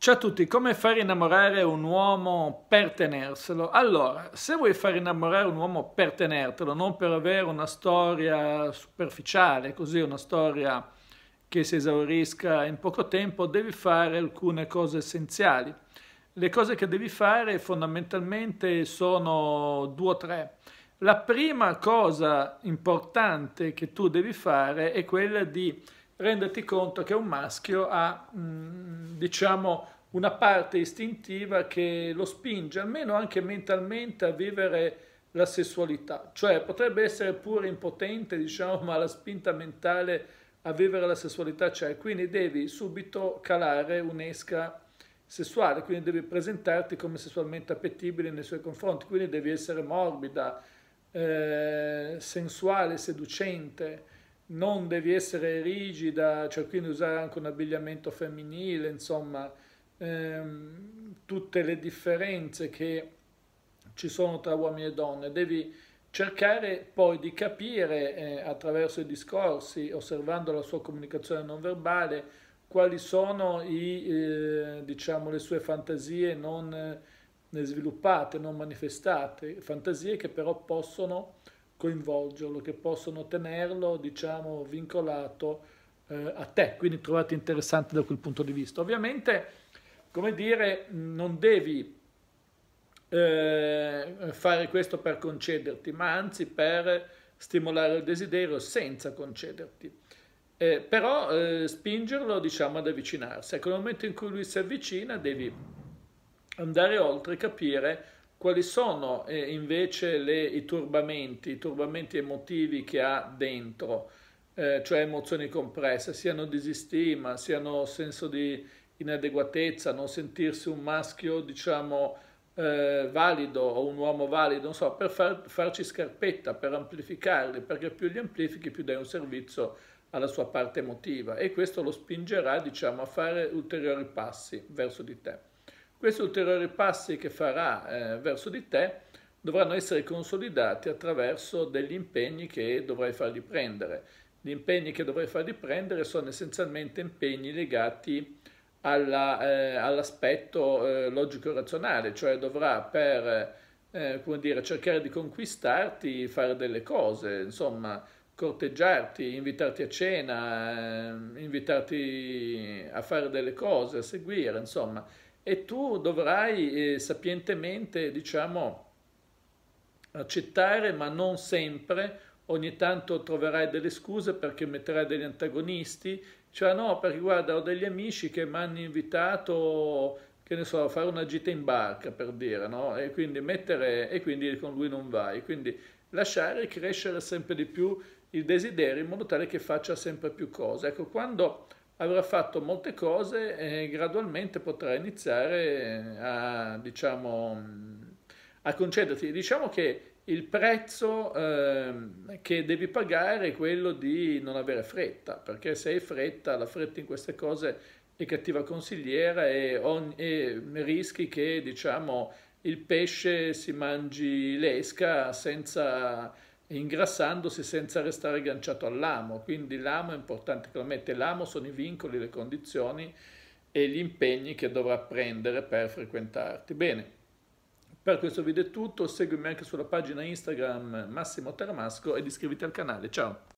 Ciao a tutti, come fare innamorare un uomo per tenerselo? Allora, se vuoi far innamorare un uomo per tenertelo, non per avere una storia superficiale, così una storia che si esaurisca in poco tempo, devi fare alcune cose essenziali. Le cose che devi fare fondamentalmente sono due o tre. La prima cosa importante che tu devi fare è quella di renderti conto che un maschio ha, diciamo, una parte istintiva che lo spinge, almeno anche mentalmente, a vivere la sessualità. Cioè, potrebbe essere pure impotente, diciamo, ma la spinta mentale a vivere la sessualità c'è. Quindi devi subito calare un'esca sessuale, quindi devi presentarti come sessualmente appetibile nei suoi confronti, quindi devi essere morbida, sensuale, seducente, non devi essere rigida, cioè quindi usare anche un abbigliamento femminile, insomma, tutte le differenze che ci sono tra uomini e donne. Devi cercare poi di capire attraverso i discorsi, osservando la sua comunicazione non verbale, quali sono diciamo, le sue fantasie non sviluppate, non manifestate, fantasie che però possono coinvolgerlo, che possono tenerlo, diciamo, vincolato a te, quindi trovate interessante da quel punto di vista. Ovviamente, come dire, non devi fare questo per concederti, ma anzi per stimolare il desiderio senza concederti. Però spingerlo, diciamo, ad avvicinarsi. Ecco, nel momento in cui lui si avvicina, devi andare oltre e capire quali sono invece i turbamenti emotivi che ha dentro, cioè emozioni compresse, siano disistima, siano senso di inadeguatezza, non sentirsi un maschio, diciamo, valido o un uomo valido, non so, per farci scarpetta, per amplificarli, perché più li amplifichi, più dai un servizio alla sua parte emotiva e questo lo spingerà, diciamo, a fare ulteriori passi verso di te. Questi ulteriori passi che farà verso di te dovranno essere consolidati attraverso degli impegni che dovrai fargli prendere. Gli impegni che dovrai fargli prendere sono essenzialmente impegni legati all'aspetto logico-razionale, cioè dovrà per come dire, cercare di conquistarti, fare delle cose, insomma, corteggiarti, invitarti a cena, invitarti a fare delle cose, a seguire, insomma, e tu dovrai sapientemente, diciamo, accettare, ma non sempre. Ogni tanto troverai delle scuse perché metterai degli antagonisti, cioè no, perché guarda, ho degli amici che mi hanno invitato, che ne so, a fare una gita in barca, per dire, no? E quindi con lui non vai. Quindi lasciare crescere sempre di più il desiderio in modo tale che faccia sempre più cose. Ecco, quando avrà fatto molte cose e gradualmente potrà iniziare a, diciamo, a concederti. Diciamo che il prezzo che devi pagare è quello di non avere fretta, perché se hai fretta, la fretta in queste cose è cattiva consigliera e rischi che, diciamo, il pesce si mangi l'esca senza ingrassandosi senza restare agganciato all'amo. Quindi l'amo è importante che lo mette. L'amo sono i vincoli, le condizioni e gli impegni che dovrà prendere per frequentarti. Bene, per questo video è tutto. Seguimi anche sulla pagina Instagram Massimo Teramasco ed iscriviti al canale. Ciao!